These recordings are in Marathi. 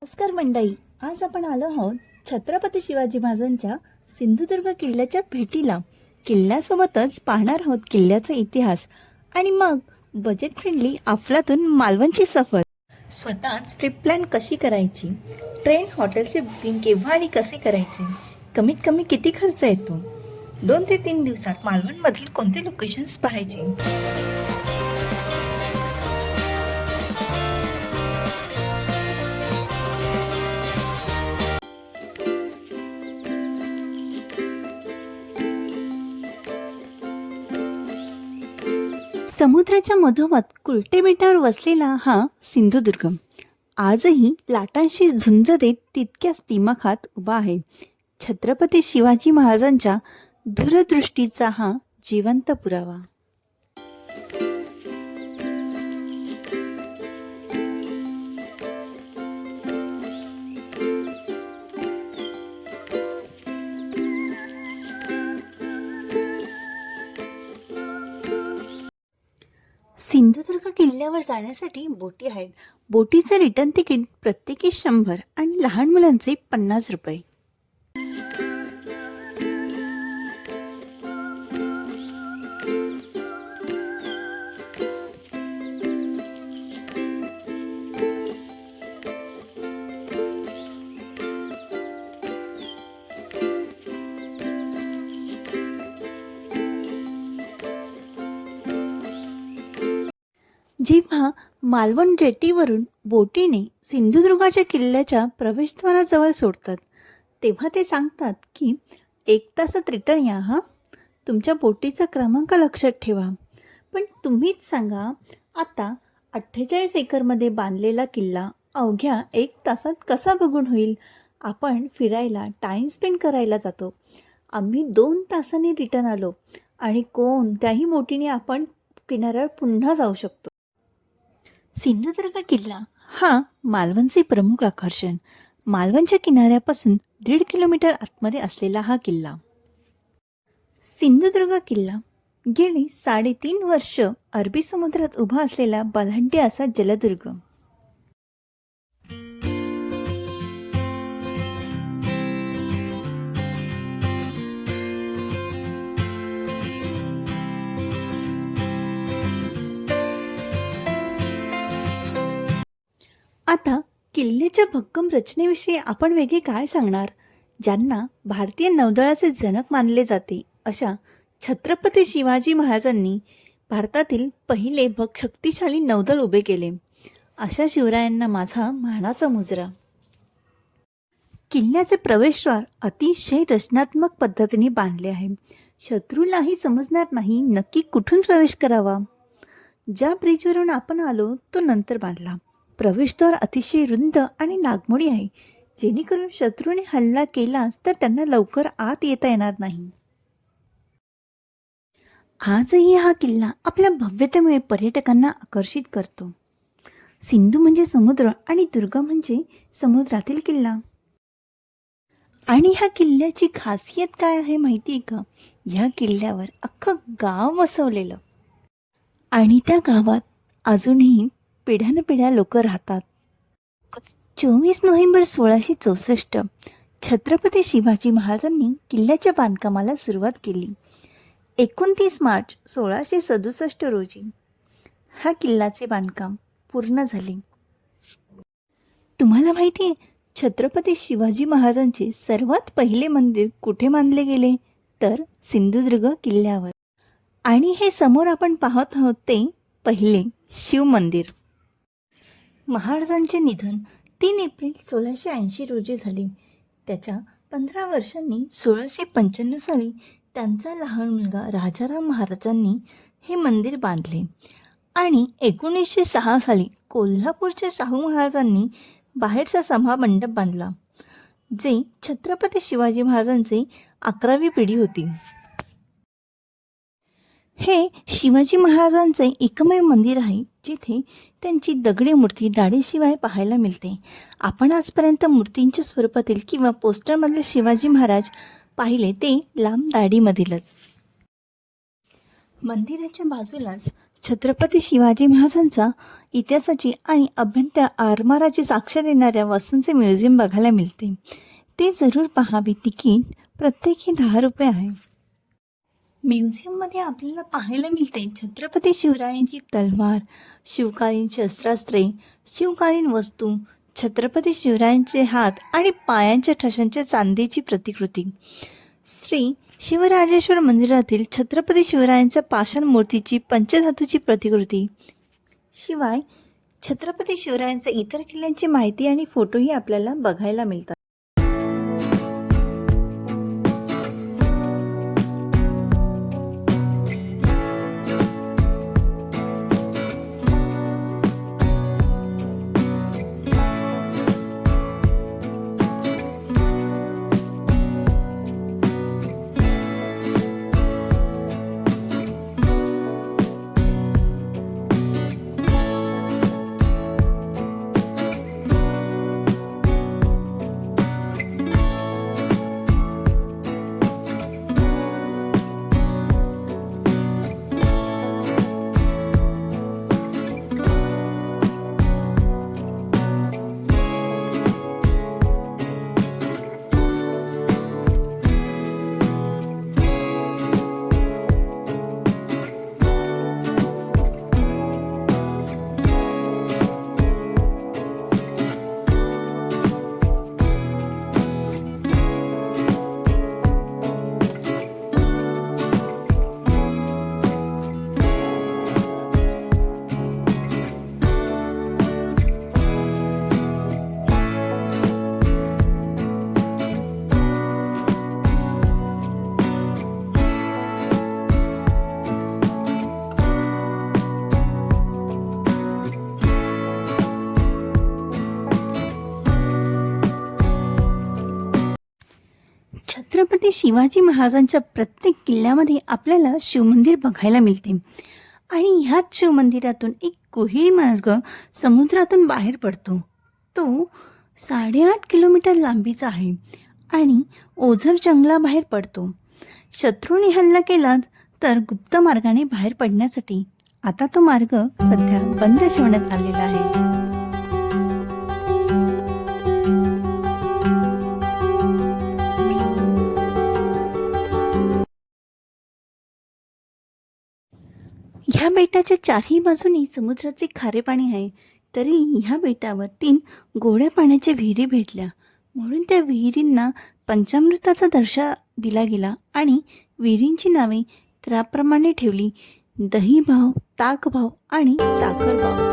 नमस्कार मंडळी, आज आपण आलो आहोत छत्रपती शिवाजी महाराजांच्या सिंधुदुर्ग किल्ल्याच्या भेटीला. किल्ल्यासोबतच पाहणार आहोत किल्ल्याचा इतिहास आणि मग बजेट फ्रेंडली अफलातून मालवणची सफर. स्वतःच ट्रिप प्लॅन कशी करायची, ट्रेन हॉटेलचे बुकिंग केव्हा आणि कसे करायचे, कमीत कमी किती खर्च येतो, 2 ते 3 दिवसात मालवणमधील कोणते लोकेशन्स पाहायचे. समुद्राच्या मधोमध कुलटे बेटावर वसलेला हा सिंधुदुर्ग आजही लाटांशी झुंज देत तितक्याच दिमाखात उभा आहे. छत्रपती शिवाजी महाराजांच्या दूरदृष्टीचा हा जिवंत पुरावा. सिंधुदुर्ग किल्ल्यावर जाण्यासाठी बोटी आहेत. बोटीचे रिटर्न तिकीट प्रत्येकी 100 आणि लहान मुलांचे 50 रुपये. जेव्हा मालवण जेटीवरून बोटीने सिंधुदुर्गाच्या किल्ल्याच्या प्रवेशद्वाराजवळ सोडतात तेव्हा ते सांगतात की 1 तासात रिटर्न या हा. तुमच्या बोटीचा क्रमांक लक्षात ठेवा. पण तुम्हीच सांगा, आता 48 एकरमध्ये बांधलेला किल्ला अवघ्या 1 तासात कसा बघून होईल. आपण फिरायला टाईम स्पेंड करायला जातो. आम्ही 2 तासांनी रिटर्न आलो आणि कोणत्याही बोटीने आपण किनाऱ्यावर पुन्हा जाऊ शकतो. सिंधुदुर्ग किल्ला हा मालवणचे प्रमुख आकर्षण. मालवणच्या किनाऱ्यापासून 1.5 किलोमीटर आतमध्ये असलेला हा किल्ला. सिंधुदुर्ग किल्ला गेली 3.5 वर्ष अरबी समुद्रात उभा असलेला बलाढ्य असा जलदुर्ग. आता किल्ल्याच्या भक्कम रचनेविषयी आपण वेगळे काय सांगणार. ज्यांना भारतीय नौदलाचे जनक मानले जाते अशा छत्रपती शिवाजी महाराजांनी भारतातील पहिले शक्तिशाली नौदल उभे केले. अशा शिवरायांना माझा मानाचा मुजरा. किल्ल्याचे प्रवेशद्वार अतिशय रचनात्मक पद्धतीने बांधले आहे. शत्रूलाही समजणार नाही नक्की कुठून प्रवेश करावा. ज्या ब्रिजवरून आपण आलो तो नंतर बांधला. प्रवेशद्वार अतिशय रुंद आणि नागमोडी आहे, जेणेकरून शत्रूने हल्ला केलाच तर त्यांना लवकर आत येता येणार नाही. आजही हा किल्ला आपल्या भव्यतेमुळे पर्यटकांना आकर्षित करतो. सिंधू म्हणजे समुद्र आणि दुर्ग म्हणजे समुद्रातील किल्ला. आणि ह्या किल्ल्याची खासियत काय आहे माहिती आहे का. ह्या किल्ल्यावर अख्खं गाव वसवलेलं आणि त्या गावात अजूनही पिढ्यानपिढ्या लोक राहतात. 24 नोव्हेंबर 1664 छत्रपती शिवाजी महाराजांनी किल्ल्याच्या बांधकामाला सुरुवात केली. 29 मार्च 1667 रोजी हा किल्ल्याचे बांधकाम पूर्ण झाले. तुम्हाला माहिती आहे छत्रपती शिवाजी महाराजांचे सर्वात पहिले मंदिर कुठे बांधले गेले, तर सिंधुदुर्ग किल्ल्यावर. आणि हे समोर आपण पाहत आहोत ते पहिले शिव मंदिर. महाराजांचे निधन 3 एप्रिल 1680 रोजी झाले. त्याच्या 15 वर्षांनी 1695 साली त्यांचा लहान मुलगा राजाराम महाराजांनी हे मंदिर बांधले आणि 1906 साली कोल्हापूरच्या शाहू महाराजांनी बाहेरचा सभा मंडप बांधला, जे छत्रपती शिवाजी महाराजांचे 11वी पिढी होती. हे शिवाजी महाराजांचे एकमेव मंदिर आहे जिथे त्यांची दगडी मूर्ती दाढीशिवाय पाहायला मिळते. आपण आजपर्यंत मूर्तींच्या स्वरूपातील किंवा पोस्टरमधले शिवाजी महाराज पाहिले ते लांब दाढीमधीलच. मंदिराच्या बाजूलाच छत्रपती शिवाजी महाराजांचा इतिहासाची आणि अभ्यंतर आरमाराची साक्ष देणाऱ्या वस्तूंचे म्युझियम बघायला मिळते. ते जरूर पाहावे. तिकीट प्रत्येकी 10 रुपये आहे. म्युझियममध्ये आपल्याला पाहायला मिळते छत्रपती शिवरायांची तलवार, शिवकालीन शस्त्रास्त्रे, शिवकालीन वस्तू, छत्रपती शिवरायांचे हात आणि पायांच्या ठशांच्या चांदीची प्रतिकृती, श्री शिवराजेश्वर मंदिरातील छत्रपती शिवरायांच्या पाषाण मूर्तीची पंचधातूची प्रतिकृती, शिवाय छत्रपती शिवरायांच्या इतर किल्ल्यांची माहिती आणि फोटोही आपल्याला बघायला मिळतात. छत्रपती शिवाजी महाराजांच्या प्रत्येक किल्ल्यामध्ये आपल्याला शिवमंदिर बघायला मिळते आणि ह्याच शिवमंदिरातून एक गुहेरी मार्ग समुद्रातून बाहेर पडतो. तो 8.5 किलोमीटर लांबीचा आहे आणि ओझर जंगलाबाहेर पडतो. शत्रूने हल्ला केला तर गुप्त मार्गाने बाहेर पडण्यासाठी आता तो मार्ग सध्या बंद ठेवण्यात आलेला आहे. ह्या बेटाच्या चारही बाजूनी समुद्राचे खारे पाणी आहे. तरी ह्या बेटावर 3 गोड्या पाण्याच्या विहिरी भेटल्या, म्हणून त्या विहिरींना पंचामृताचा दर्जा दिला गेला आणि विहिरींची नावे त्याप्रमाणे ठेवली: दही भाव, ताक भाव आणि साखर भाव.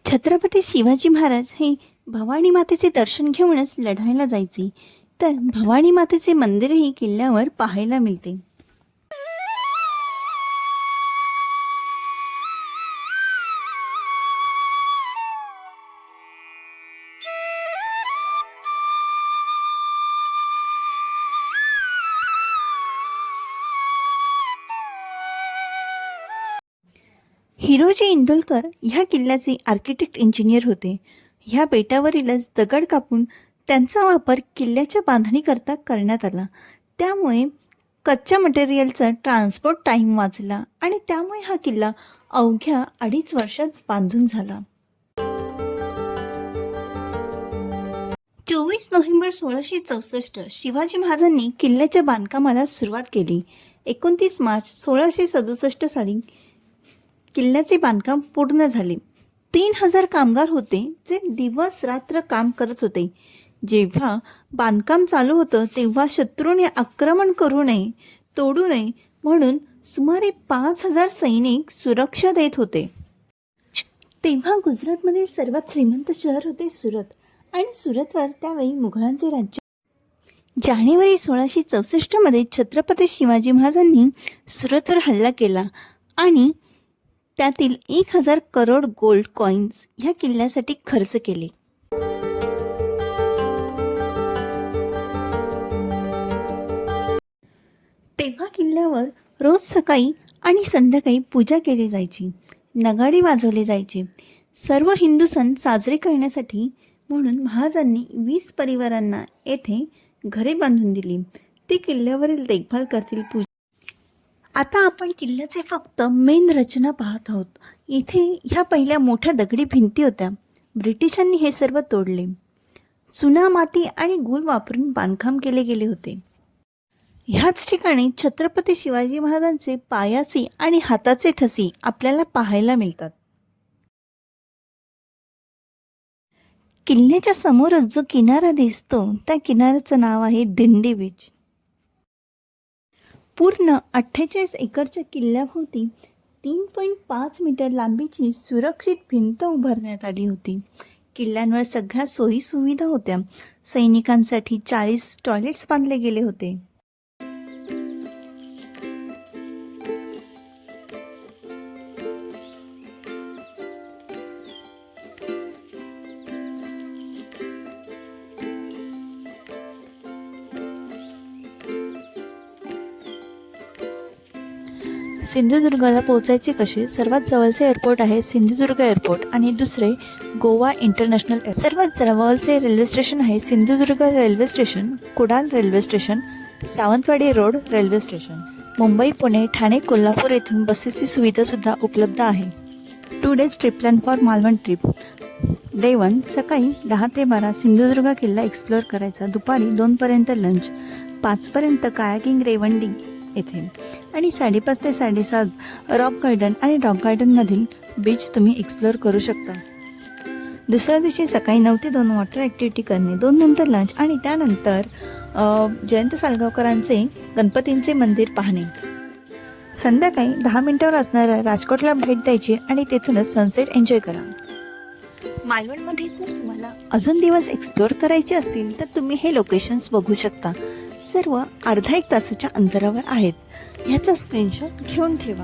छत्रपती शिवाजी महाराज हे भवानी मातेचे दर्शन घेऊनच लढायला जायचे, तर भवानी मातेचे मंदिरही किल्ल्यावर पाहायला मिळते. हिरोजी इंदोलकर ह्या किल्ल्याचे आर्किटेक्ट इंजिनियर होते. ह्या बेटावरीलच दगड कापून त्यांचा वापर किल्ल्याच्या बांधणीकरता करण्यात आला. त्यामुळे कच्च्या मटेरियलचा ट्रान्सपोर्ट टाईम वाचला आणि त्यामुळे हा किल्ला अवघ्या 2.5 वर्षात बांधून झाला. 24 नोव्हेंबर 1664 शिवाजी महाराजांनी किल्ल्याच्या बांधकामाला सुरुवात केली. 29 मार्च 1667 साली किल्ल्याचे बांधकाम पूर्ण झाले. 3000 कामगार होते जे दिवस रात्र काम करत होते. जेव्हा बांधकाम चालू होतं तेव्हा शत्रूने आक्रमण करू नये, तोडू नये म्हणून सुमारे 5000 सैनिक सुरक्षा देत होते. तेव्हा गुजरातमधील सर्वात श्रीमंत शहर होते सुरत आणि सुरतवर त्यावेळी मुघलांचे राज्य. जानेवारी 1664 मध्ये छत्रपती शिवाजी महाराजांनी सुरतवर हल्ला केला आणि त्यातील 1000 करोड गोल्ड कॉईन्स ह्या किल्ल्यासाठी खर्च केले. तेव्हा किल्ल्यावर रोज सकाळी आणि संध्याकाळी पूजा केली जायची, नगाडे वाजवले जायचे. सर्व हिंदू सण साजरे करण्यासाठी म्हणून महाराजांनी 20 परिवारांना येथे घरे बांधून दिली. ते किल्ल्यावरील देखभाल करतील. आता आपण किल्ल्याचे फक्त मेन रचना पाहत आहोत. इथे ह्या पहिल्या मोठ्या दगडी भिंती होत्या. ब्रिटिशांनी हे सर्व तोडले. चुना, माती आणि गूळ वापरून बांधकाम केले गेले होते. ह्याच ठिकाणी छत्रपती शिवाजी महाराजांचे पायाची आणि हाताचे ठसे आपल्याला पाहायला मिळतात. किल्ल्याच्या समोरच जो किनारा दिसतो त्या किनाऱ्याचं नाव आहे दिंडी बीच. पूर्ण 48 एकरच्या किल्ल्याभोवती 3.5 मीटर लांबीची सुरक्षित भिंत उभारण्यात आली होती. किल्ल्यांवर सगळ्या सोयी सुविधा होत्या. सैनिकांसाठी 40 टॉयलेट्स बांधले गेले होते. सिंधुदुर्गला पोहोचायचे कसे? सर्वात जवळचे एअरपोर्ट आहे सिंधुदुर्ग एअरपोर्ट आणि दुसरे गोवा इंटरनॅशनल एअरपोर्ट. सर्वात जवळचे रेल्वे स्टेशन आहे Sindhudurg railway station, Kudal railway station, Sawantwadi road railway station. Mumbai, Pune, Thane, Kolhapur येथून बसेसची सुविधासुद्धा उपलब्ध आहे. 2 days trip plan for Malvan trip. Day 1 सकाळी 10 ते 12 सिंधुदुर्ग किल्ला एक्सप्लोअर करायचा. दुपारी 2पर्यंत लंच, 5पर्यंत कायाकिंग रेवंडी येथे आणि 5:30 ते 7:30 रॉक गार्डन आणि रॉक गार्डनमधील बीच तुम्ही एक्सप्लोअर करू शकता. दुसऱ्या दिवशी सकाळी 9 ते 2 वॉटर ॲक्टिव्हिटी करणे, 2 नंतर लंच आणि त्यानंतर जयंत सालगावकरांचे गणपतींचे मंदिर पाहणे. संध्याकाळी 10 मिनिटावर असणाऱ्या राजकोटला भेट द्यायची आणि तेथूनच सनसेट एन्जॉय करा. मालवणमध्ये जर तुम्हाला अजून दिवस एक्सप्लोअर करायचे असतील तर तुम्ही हे लोकेशन्स बघू शकता. सर्व अर्धा 1 तासाच्या अंतरावर आहेत. ह्याचा स्क्रीनशॉट घेऊन ठेवा.